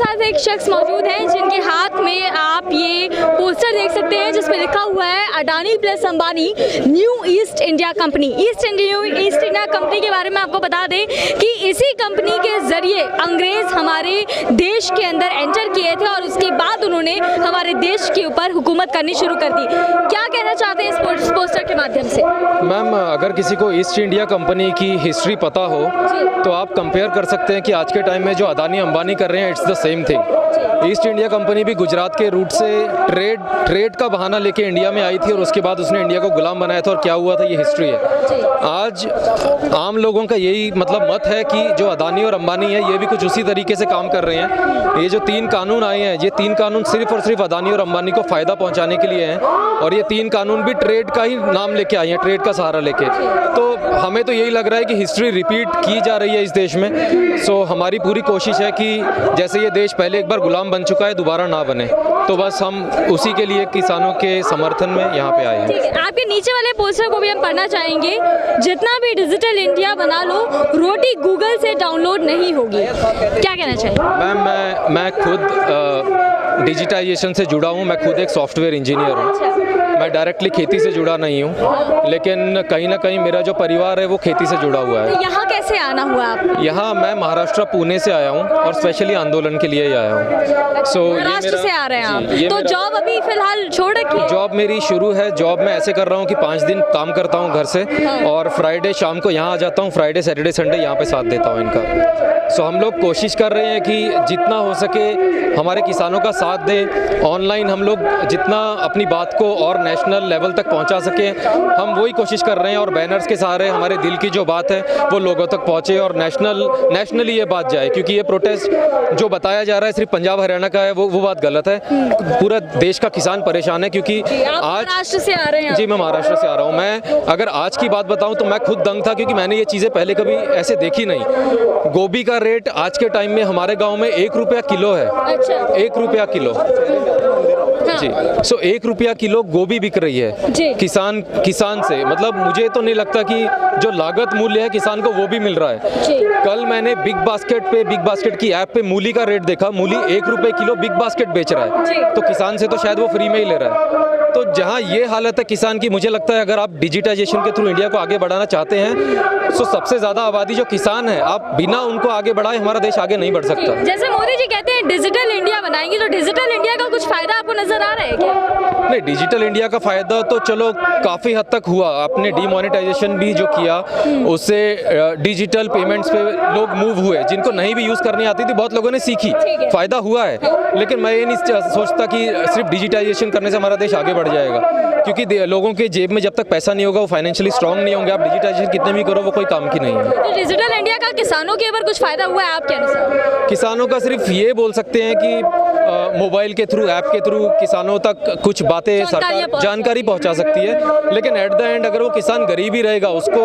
साथ एक शख्स मौजूद हैं जिनके हाथ में आप ये पोस्टर देख सकते हैं जिस पे लिखा हुआ है Adani plus Ambani new east India company. East India company के बारे में आपको बता दें कि इसी कंपनी के जरिए अंग्रेज हमारे देश के अंदर एंटर किए थे और उसके बाद उन्होंने हमारे देश के ऊपर हुकूमत करनी शुरू कर दी। क्या कहना चाहते हैं इस पोस्टर के माध्यम से? मैम, अगर किसी को ईस्ट इंडिया कंपनी की हिस्ट्री पता हो तो आप कंपेयर कर सकते हैं कि आज के टाइम में जो अडानी अंबानी कर रहे हैं, it's the same thing. East India company भी गुजरात के रूट से ट्रेड का बहाना लेके इंडिया में आई थी और उसके बाद उसने इंडिया को गुलाम बनाया था और क्या हुआ था ये हिस्ट्री है। आज आम लोगों का यही मतलब मत है कि जो अडानी और अंबानी है ये भी कुछ उसी तरीके से काम कर रहे हैं। ये जो 3 कानून आए हैं, ये 3 कानून सिर्फ और सिर्फ अडानी और अंबानी को फ़ायदा पहुंचाने के लिए हैं और ये 3 कानून भी ट्रेड का ही नाम लेके आए हैं, ट्रेड का सहारा लेके। तो हमें तो यही लग रहा है कि हिस्ट्री रिपीट की जा रही है इस देश में। सो हमारी पूरी कोशिश है कि जैसे ये देश पहले एक बार गुलाम बन चुका है, दोबारा ना बने। तो बस हम उसी के लिए किसानों के समर्थन में यहाँ पे आए हैं। ठीक है, आपके नीचे वाले पोस्टर को भी हम पढ़ना चाहेंगे। जितना भी डिजिटल इंडिया बना लो, रोटी गूगल से डाउनलोड नहीं होगी। क्या कहना चाहिए? मैम, मैं खुद डिजिटाइजेशन से जुड़ा हूँ। मैं खुद एक सॉफ्टवेयर इंजीनियर हूँ। मैं डायरेक्टली खेती से जुड़ा नहीं हूँ, लेकिन कहीं ना कहीं मेरा जो परिवार है वो खेती से जुड़ा हुआ है। तो यहाँ कैसे आना हुआ आप? यहाँ मैं महाराष्ट्र पुणे से आया हूँ और स्पेशली आंदोलन के लिए ही आया हूँ। महाराष्ट्र से आ रहे हैं आप? तो जॉब अभी फिलहाल छोड़ रखी है? जॉब मेरी शुरू है। जॉब मैं ऐसे कर रहा हूँ कि 5 दिन काम करता हूँ घर से और फ्राइडे शाम को यहाँ आ जाता हूँ। फ्राइडे सैटरडे संडे यहाँ पे साथ देता हूँ इनका। सो हम लोग कोशिश कर रहे हैं कि जितना हो सके हमारे किसानों का साथ दें। ऑनलाइन हम लोग जितना अपनी बात को और नेशनल लेवल तक पहुंचा सकें, हम वही कोशिश कर रहे हैं और बैनर्स के सहारे हमारे दिल की जो बात है वो लोगों तक पहुंचे और नेशनली ये बात जाए। क्योंकि ये प्रोटेस्ट जो बताया जा रहा है सिर्फ पंजाब हरियाणा का है, वो बात गलत है। पूरा देश का किसान परेशान है। क्योंकि आज महाराष्ट्र से आ रहे हैं? जी, मैं महाराष्ट्र से आ रहा हूँ। मैं अगर आज की बात बताऊँ तो मैं खुद दंग था, क्योंकि मैंने ये चीज़ें पहले कभी ऐसे देखी नहीं। गोभी का रेट आज के टाइम में हमारे गाँव में 1 रुपया किलो है। अच्छा। 1 रुपया किलो। जी, सो 1 रुपया किलो गोभी बिक रही है किसान से। मतलब मुझे तो नहीं लगता कि जो लागत मूल्य है किसान को वो भी मिल रहा है। कल मैंने बिग बास्केट की ऐप पे मूली का रेट देखा। मूली 1 रुपये किलो बिग बास्केट बेच रहा है, तो किसान से तो शायद वो फ्री में ही ले रहा है। तो जहाँ ये हालत है किसान की, मुझे लगता है अगर आप डिजिटाइजेशन के थ्रू इंडिया को आगे बढ़ाना चाहते हैं तो सबसे ज्यादा आबादी जो किसान है, आप बिना उनको आगे बढ़ाए हमारा देश आगे नहीं बढ़ सकता। जैसे मोदी जी कहते हैं डिजिटल इंडिया बनाएंगे, तो डिजिटल इंडिया का कुछ फायदा आपको नजर आ रहा है क्या? नहीं, डिजिटल इंडिया का फायदा तो चलो काफी हद तक हुआ। आपने डीमोनेटाइजेशन भी जो किया उससे डिजिटल पेमेंट्स पे लोग मूव हुए। जिनको नहीं भी यूज करनी आती थी बहुत लोगों ने सीखी, फायदा हुआ है। लेकिन मैं ये नहीं सोचता कि सिर्फ डिजिटाइजेशन करने से हमारा देश आगे बढ़ जाएगा, क्योंकि लोगों के जेब में जब तक पैसा नहीं होगा वो फाइनेंशियली स्ट्रांग नहीं होंगे। आप डिजिटाइजेशन कितने भी करो वो कोई काम की नहीं है। तो डिजिटल इंडिया का किसानों के ऊपर कुछ फायदा हुआ है आपके अनुसार? किसानों का सिर्फ ये बोल सकते हैं कि मोबाइल के थ्रू, ऐप के थ्रू किसानों तक कुछ बातें सरकार जानकारी पहुंचा सकती है। लेकिन एट द एंड अगर वो किसान गरीब ही रहेगा, उसको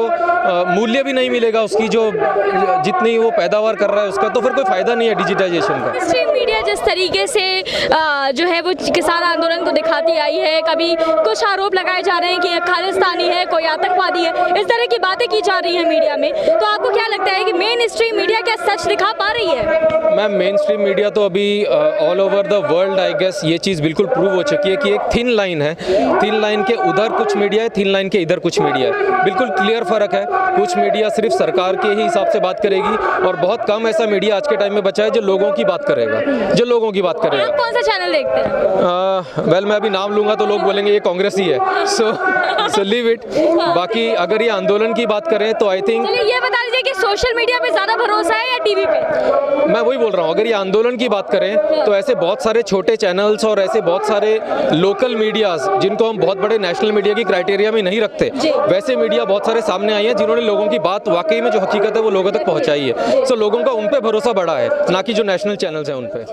मूल्य भी नहीं मिलेगा उसकी जो जितनी वो पैदावार कर रहा है उसका, तो फिर कोई फायदा नहीं है डिजिटाइजेशन का। स्ट्रीम मीडिया जिस तरीके से जो है वो किसान आंदोलन को दिखाती आई है, कभी कुछ आरोप लगाए जा रहे हैं कि खालिस्तानी है, कोई आतंकवादी है, इस तरह की बातें की जा रही है मीडिया में, तो आपको क्या लगता है कि मेन स्ट्रीम मीडिया क्या सच दिखा पा रही है? मैम, मेन स्ट्रीम मीडिया तो अभी all over the world I guess ये चीज़ बिल्कुल प्रूव हो चुकी है कि एक थिन लाइन है। थिन लाइन के उधर कुछ मीडिया है, थिन लाइन के इधर कुछ मीडिया है। बिल्कुल क्लियर फर्क है। कुछ मीडिया सिर्फ सरकार के ही हिसाब से बात करेगी और बहुत कम ऐसा मीडिया आज के टाइम में बचा है जो लोगों की बात करेगा, जो लोगों की बात करेगा। आप कौन सा चैनल देखते हैं? वेल, मैं अभी नाम लूंगा तो लोग बोलेंगे ये कांग्रेस ही है, सो लीव इट। बाकी अगर ये आंदोलन की बात करें तो आई थिंक ये बता दीजिए कि सोशल मीडिया पे ज्यादा भरोसा है या टीवी पे? मैं वही बोल रहा हूँ, अगर ये आंदोलन की बात करें तो ऐसे बहुत सारे छोटे चैनल्स और ऐसे बहुत सारे लोकल मीडियाज जिनको हम बहुत बड़े नेशनल मीडिया की क्राइटेरिया में नहीं रखते, वैसे मीडिया बहुत सारे सामने आई हैं जिन्होंने लोगों की बात वाकई में जो हकीकत है वो लोगों तक पहुंचाई है। सो लोगों का उन पे भरोसा बढ़ा है, ना कि जो नेशनल चैनल्स हैं उन पे।